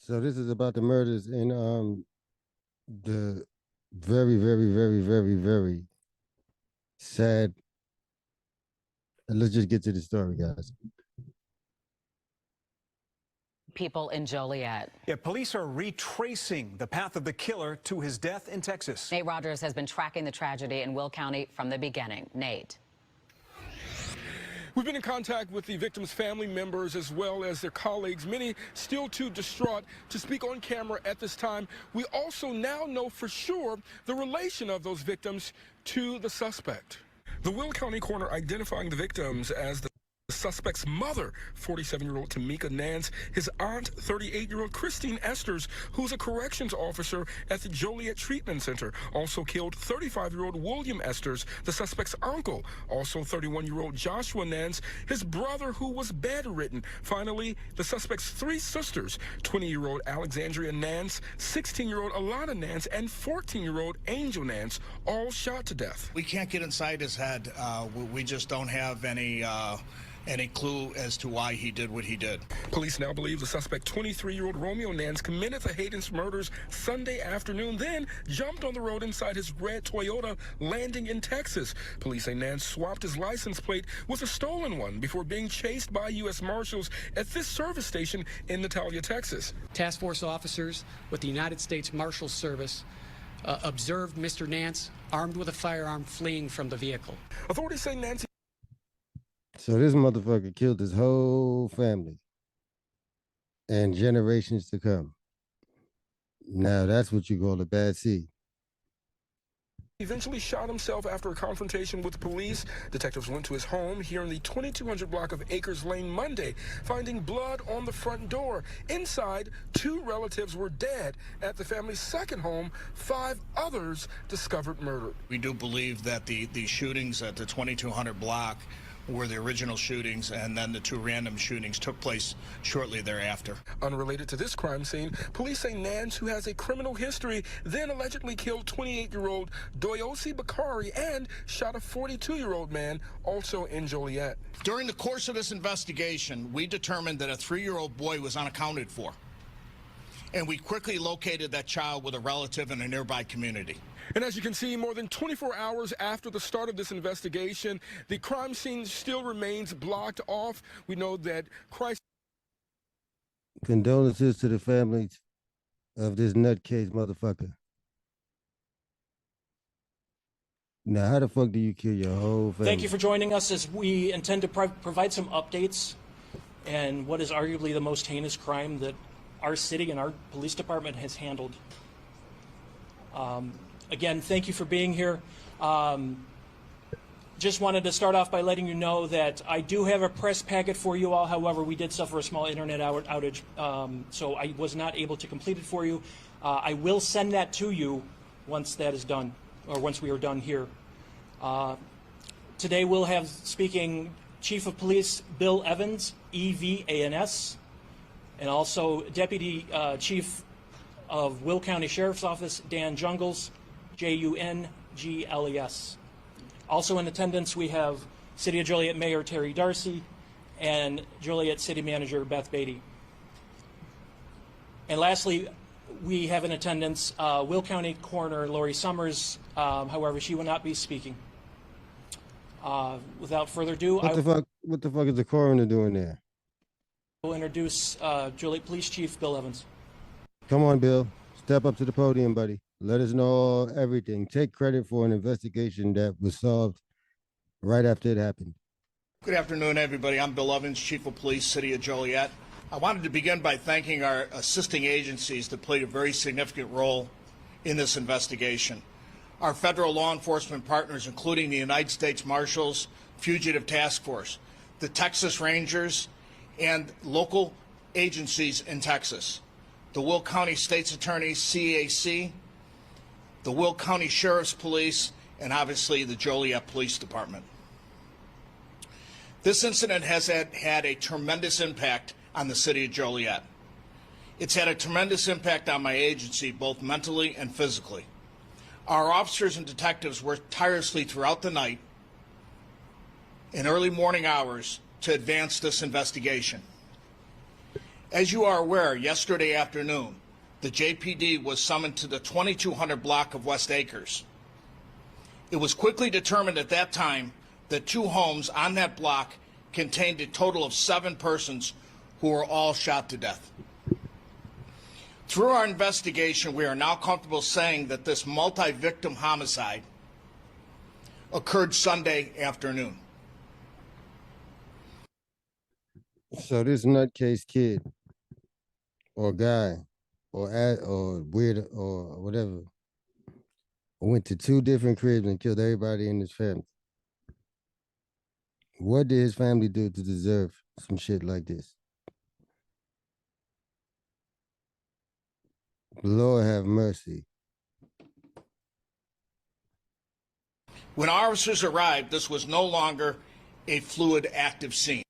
So this is about the murders in the very, very, very, very, very sad. And let's just get to the story, guys. People in Joliet. Yeah, police are retracing the path of the killer to his death in Texas. Nate Rogers has been tracking the tragedy in Will County from the beginning. Nate. We've been in contact with the victims' family members as well as their colleagues, many still too distraught to speak on camera at this time. We also now know for sure the relation of those victims to the suspect. The Will County coroner identifying the victims as the suspect's mother, 47-year-old Tamika Nance, his aunt, 38-year-old Christine Esters, who's a corrections officer at the Joliet Treatment Center. Also killed 35-year-old William Esters, the suspect's uncle. Also 31-year-old Joshua Nance, his brother who was bedridden. Finally, the suspect's three sisters, 20-year-old Alexandria Nance, 16-year-old Alana Nance, and 14-year-old Angel Nance, all shot to death. We can't get inside his head. We just don't have any clue as to why he did what he did. Police now believe the suspect, 23-year-old Romeo Nance, committed the Hayden's murders Sunday afternoon, then jumped on the road inside his red Toyota, landing in Texas. Police say Nance swapped his license plate with a stolen one before being chased by U.S. Marshals at this service station in Natalia, Texas. Task force officers with the United States Marshals Service observed Mr. Nance armed with a firearm fleeing from the vehicle. Authorities say Nance. So this motherfucker killed his whole family and generations to come. Now that's what you call a bad seed. Eventually shot himself after a confrontation with police. Detectives went to his home here in the 2200 block of Acres Lane Monday, finding blood on the front door. Inside, two relatives were dead. At the family's second home, 5 others discovered murdered. We do believe that the shootings at the 2200 block were the original shootings, and then the 2 random shootings took place shortly thereafter. Unrelated to this crime scene, police say Nance, who has a criminal history, then allegedly killed 28-year-old Doyosi Bakari and shot a 42-year-old man, also in Joliet. During the course of this investigation, we determined that a 3-year-old boy was unaccounted for, and we quickly located that child with a relative in a nearby community. And as you can see, more than 24 hours after the start of this investigation, the crime scene still remains blocked off. We know that Christ. Condolences to the families of this nutcase motherfucker. Now, how the fuck do you kill your whole family? Thank you for joining us as we intend to provide some updates and what is arguably the most heinous crime that our city and our police department has handled. Again, thank you for being here. Just wanted to start off by letting you know that I do have a press packet for you all. However, we did suffer a small internet outage, so I was not able to complete it for you. I will send that to you once that is done, or once we are done here. Today we'll have speaking Chief of Police Bill Evans, EVANS, and also Deputy Chief of Will County Sheriff's Office, Dan Jungles, JUNGLES. Also in attendance, we have City of Joliet Mayor Terry Darcy and Joliet City Manager Beth Beatty. And lastly, we have in attendance Will County Coroner Lori Summers. However, she will not be speaking. Without further ado, What the fuck is the coroner doing there? I will introduce Joliet Police Chief Bill Evans. Come on, Bill. Step up to the podium, buddy. Let us know everything. Take credit for an investigation that was solved right after it happened. Good afternoon, everybody. I'm Bill Evans, Chief of Police, City of Joliet. I wanted to begin by thanking our assisting agencies that played a very significant role in this investigation. Our federal law enforcement partners, including the United States Marshals, Fugitive Task Force, the Texas Rangers, and local agencies in Texas. The Will County State's Attorney's CAC, the Will County Sheriff's Police, and obviously the Joliet Police Department. This incident has had a tremendous impact on the city of Joliet. It's had a tremendous impact on my agency, both mentally and physically. Our officers and detectives worked tirelessly throughout the night and early morning hours to advance this investigation. As you are aware, yesterday afternoon, the JPD was summoned to the 2200 block of West Acres. It was quickly determined at that time that 2 homes on that block contained a total of 7 persons who were all shot to death. Through our investigation, we are now comfortable saying that this multi-victim homicide occurred Sunday afternoon. So this nutcase kid or guy or weird or whatever went to 2 different cribs and killed everybody in his family. What did his family do to deserve some shit like this? Lord have mercy. When officers arrived, this was no longer a fluid, active scene.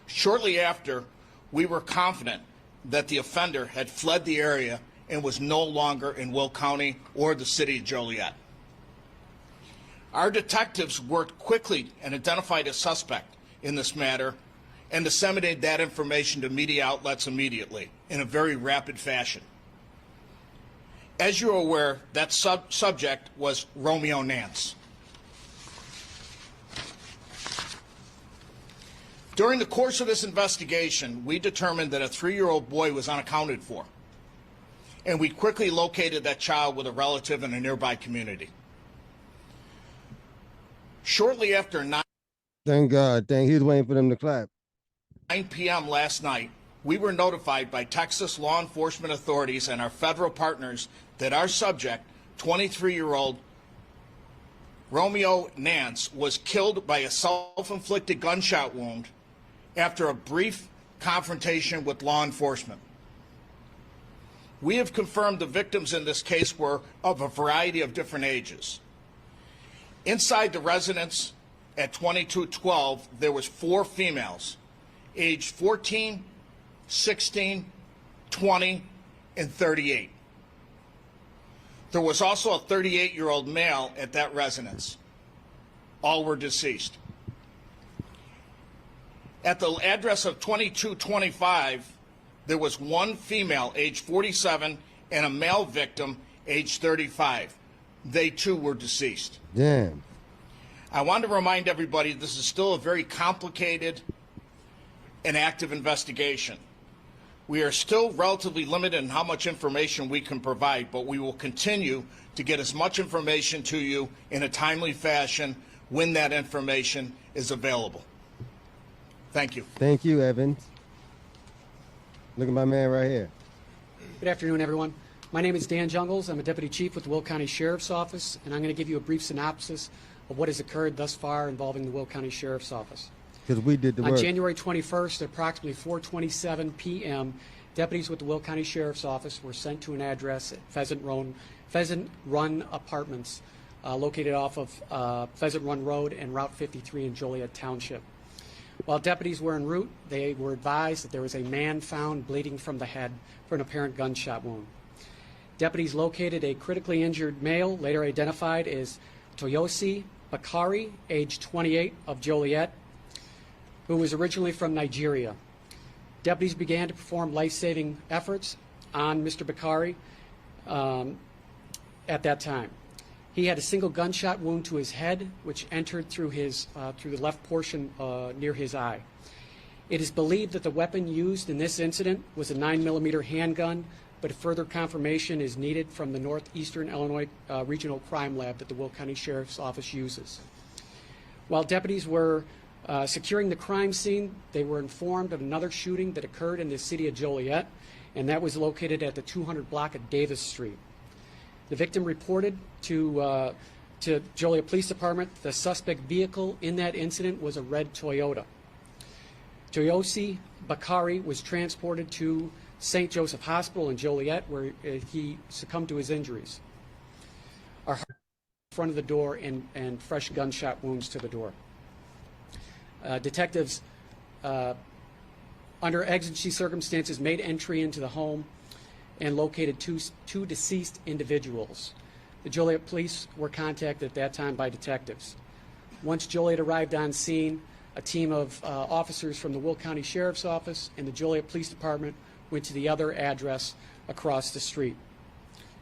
Shortly after, we were confident that the offender had fled the area and was no longer in Will County or the city of Joliet. Our detectives worked quickly and identified a suspect in this matter and disseminated that information to media outlets immediately in a very rapid fashion. As you're aware, that subject was Romeo Nance. During the course of this investigation, we determined that a 3-year-old boy was unaccounted for, and we quickly located that child with a relative in a nearby community. Shortly after 9 Thank God. He was waiting for them to clap. 9 p.m. last night, we were notified by Texas law enforcement authorities and our federal partners that our subject, 23-year-old Romeo Nance, was killed by a self-inflicted gunshot wound after a brief confrontation with law enforcement. We have confirmed the victims in this case were of a variety of different ages. Inside the residence at 2212, there was 4 females, aged 14, 16, 20, and 38. There was also a 38-year-old male at that residence. All were deceased. At the address of 2225, there was 1 female, age 47, and a male victim, age 35. They too were deceased. Damn. I want to remind everybody this is still a very complicated and active investigation. We are still relatively limited in how much information we can provide, but we will continue to get as much information to you in a timely fashion when that information is available. Thank you. Thank you, Evans. Look at my man right here. Good afternoon, everyone. My name is Dan Jungles. I'm a Deputy Chief with the Will County Sheriff's Office, and I'm going to give you a brief synopsis of what has occurred thus far involving the Will County Sheriff's Office. Because we did the work. On January 21st, at approximately 4:27 p.m., deputies with the Will County Sheriff's Office were sent to an address at Pheasant Run Apartments, located off of Pheasant Run Road and Route 53 in Joliet Township. While deputies were en route, they were advised that there was a man found bleeding from the head for an apparent gunshot wound. Deputies located a critically injured male, later identified as Toyosi Bakari, age 28, of Joliet, who was originally from Nigeria. Deputies began to perform life-saving efforts on Mr. Bakari at that time. He had a single gunshot wound to his head, which entered through the left portion near his eye. It is believed that the weapon used in this incident was a 9mm handgun, but further confirmation is needed from the Northeastern Illinois Regional Crime Lab that the Will County Sheriff's Office uses. While deputies were securing the crime scene, they were informed of another shooting that occurred in the city of Joliet, and that was located at the 200 block of Davis Street. The victim reported to Joliet Police Department the suspect vehicle in that incident was a red Toyota. Toyosi Bakari was transported to St. Joseph Hospital in Joliet, where he succumbed to his injuries. Our in front of the door and fresh gunshot wounds to the door. Detectives, under exigency circumstances, made entry into the home and located two deceased individuals. The Joliet police were contacted at that time by detectives. Once Joliet arrived on scene, A team of officers from the Will County Sheriff's Office and the Joliet Police Department went to the other address across the street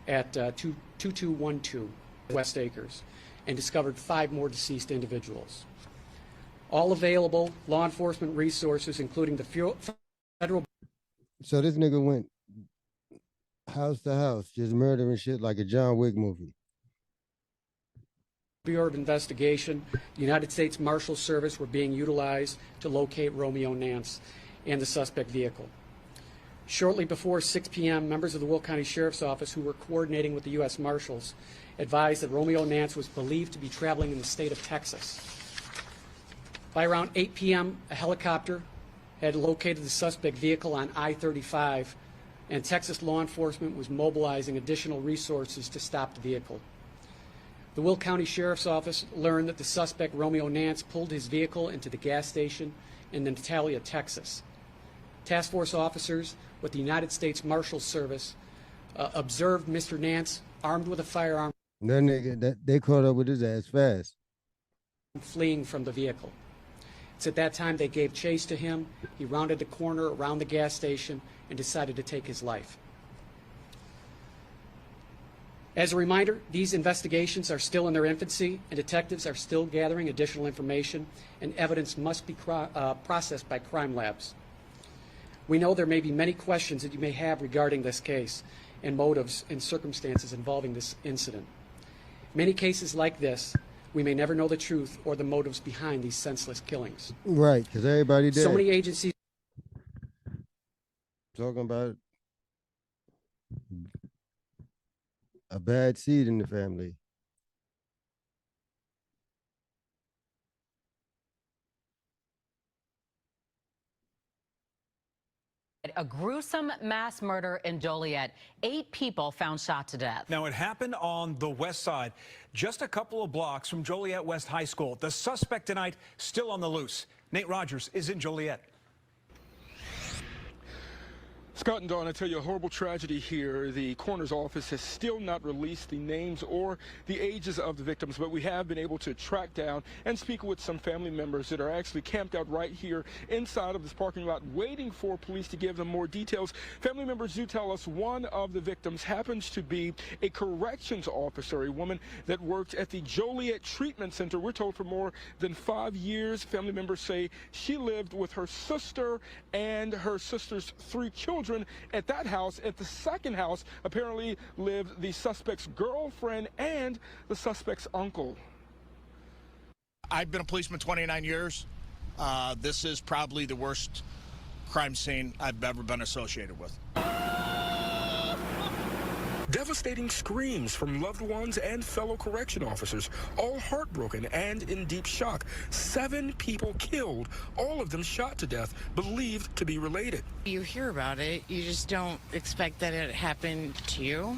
at 2212 West Acres and discovered 5 more deceased individuals. All available law enforcement resources, including the federal. So this nigga went house to house, just murdering shit like a John Wick movie. Bureau of Investigation, the United States Marshal Service were being utilized to locate Romeo Nance and the suspect vehicle. Shortly before 6 p.m., members of the Will County Sheriff's Office who were coordinating with the U.S. Marshals advised that Romeo Nance was believed to be traveling in the state of Texas. By around 8 p.m., a helicopter had located the suspect vehicle on I-35, and Texas law enforcement was mobilizing additional resources to stop the vehicle. The Will County Sheriff's Office learned that the suspect, Romeo Nance, pulled his vehicle into the gas station in Natalia, Texas. Task force officers with the United States Marshal Service observed Mr. Nance armed with a firearm. That nigga, they caught up with his ass fast. Fleeing from the vehicle. It's at that time they gave chase to him. He rounded the corner around the gas station and decided to take his life. As a reminder, these investigations are still in their infancy, and detectives are still gathering additional information, and evidence must be processed by crime labs. We know there may be many questions that you may have regarding this case and motives and circumstances involving this incident. Many cases like this, we may never know the truth or the motives behind these senseless killings. Right, because everybody dead. So many agencies talking about a bad seed in the family. A gruesome mass murder in Joliet. 8 people found shot to death. Now, it happened on the west side, just a couple of blocks from Joliet West High School. The suspect tonight still on the loose. Nate Rogers is in Joliet. Scott and Dawn, I tell you, a horrible tragedy here. The coroner's office has still not released the names or the ages of the victims, but we have been able to track down and speak with some family members that are actually camped out right here inside of this parking lot waiting for police to give them more details. Family members do tell us one of the victims happens to be a corrections officer, a woman that worked at the Joliet Treatment Center. We're told for more than 5 years. Family members say she lived with her sister and her sister's 3 children at that house. At the second house, apparently lived the suspect's girlfriend and the suspect's uncle. I've been a policeman 29 years. This is probably the worst crime scene I've ever been associated with. Devastating screams from loved ones and fellow correction officers, all heartbroken and in deep shock. 7 people killed, all of them shot to death, believed to be related. You hear about it, you just don't expect that it happened to you.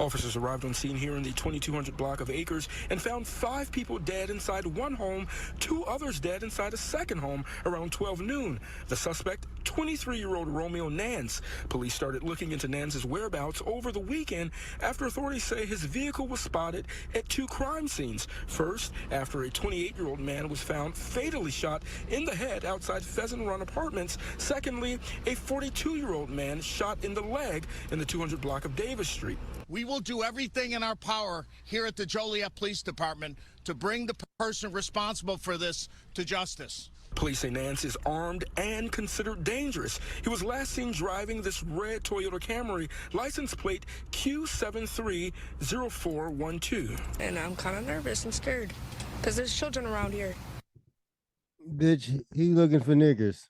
Officers arrived on scene here in the 2200 block of Acres and found 5 people dead inside one home, 2 others dead inside a second home around 12 noon. The suspect, 23-year-old Romeo Nance. Police started looking into Nance's whereabouts over the weekend after authorities say his vehicle was spotted at 2 crime scenes. First, after a 28-year-old man was found fatally shot in the head outside Pheasant Run Apartments. Secondly, a 42-year-old man shot in the leg in the 200 block of Davis Street. We will do everything in our power here at the Joliet Police Department to bring the person responsible for this to justice. Police say Nance is armed and considered dangerous. He was last seen driving this red Toyota Camry, license plate Q730412. And I'm kind of nervous and scared because there's children around here. Bitch, he looking for niggas.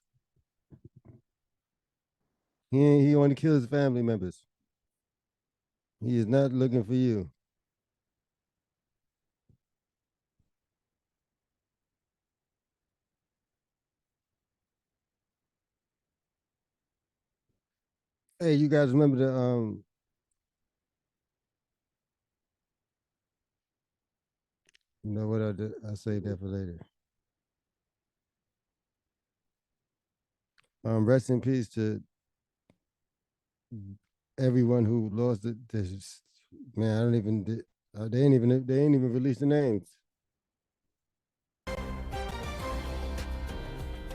He want to kill his family members. He is not looking for you. Hey, you guys remember the you know what I'll say that for later. Rest in peace to everyone who lost it. Man, I don't even. They ain't even released the names.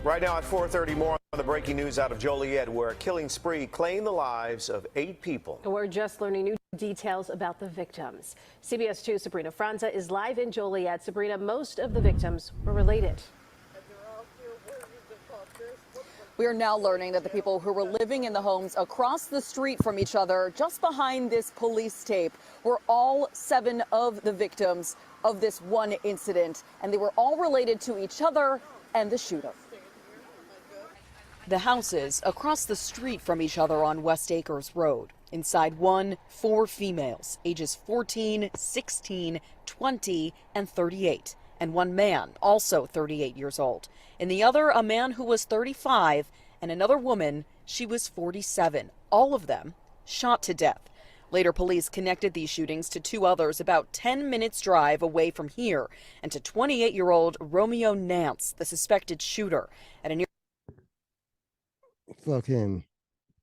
Right now at 4:30, more on the breaking news out of Joliet, where a killing spree claimed the lives of 8 people. We're just learning new details about the victims. CBS 2's Sabrina Franza is live in Joliet. Sabrina, most of the victims were related. We are now learning that the people who were living in the homes across the street from each other, just behind this police tape, were all 7 of the victims of this one incident, and they were all related to each other and the shooter. The houses across the street from each other on West Acres Road. Inside one, 4 females, ages 14, 16, 20, and 38. And one man, also 38 years old. In the other, a man who was 35, and another woman, she was 47. All of them shot to death. Later, police connected these shootings to 2 others about 10 minutes drive away from here, and to 28-year-old Romeo Nance, the suspected shooter, at a Fuck him.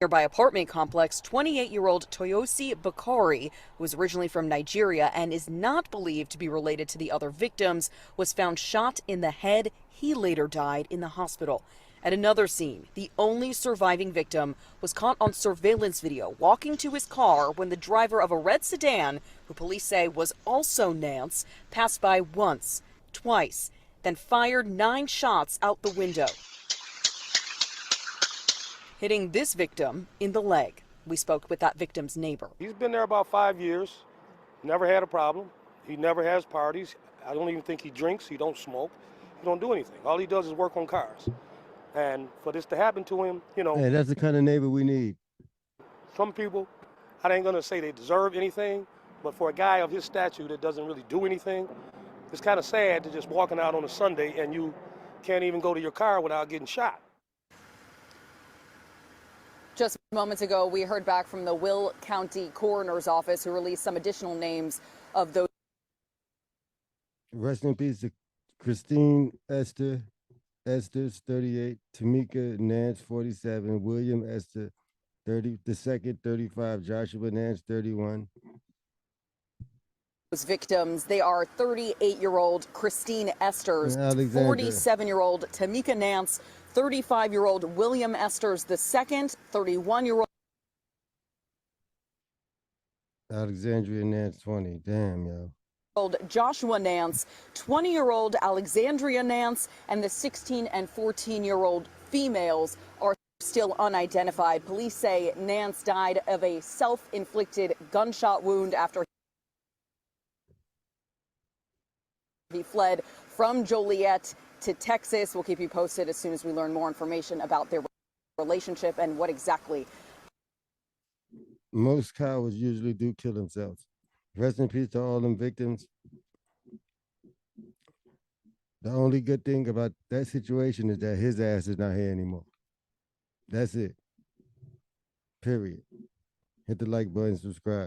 nearby apartment complex. 28-year-old Toyosi Bakari, who is originally from Nigeria and is not believed to be related to the other victims, was found shot in the head. He later died in the hospital. At another scene, the only surviving victim was caught on surveillance video walking to his car when the driver of a red sedan, who police say was also Nance, passed by once, twice, then fired 9 shots out the window, hitting this victim in the leg. We spoke with that victim's neighbor. He's been there about 5 years, never had a problem. He never has parties. I don't even think he drinks. He don't smoke. He don't do anything. All he does is work on cars. And for this to happen to him, you know. Hey, that's the kind of neighbor we need. Some people, I ain't gonna say they deserve anything, but for a guy of his stature that doesn't really do anything, it's kind of sad to just walking out on a Sunday and you can't even go to your car without getting shot. Just moments ago, we heard back from the Will County Coroner's Office, who released some additional names of those. Rest in peace to Christine Esther's 38, Tamika Nance 47, William Esther 32nd 35, Joshua Nance 31. Those victims, they are 38-year-old Christine Esters, 47-year-old Tamika Nance, 35-year-old William Esters II, 31-year-old Alexandria Nance 20. Damn, yo. Joshua Nance, 20-year-old Alexandria Nance, and the 16 and 14-year-old females are still unidentified. Police say Nance died of a self-inflicted gunshot wound after he fled from Joliet to Texas. We'll keep you posted as soon as we learn more information about their relationship and what exactly. Most cowards usually do kill themselves. Rest in peace to all them victims. The only good thing about that situation is that his ass is not here anymore. That's it. Period. Hit the like button, subscribe.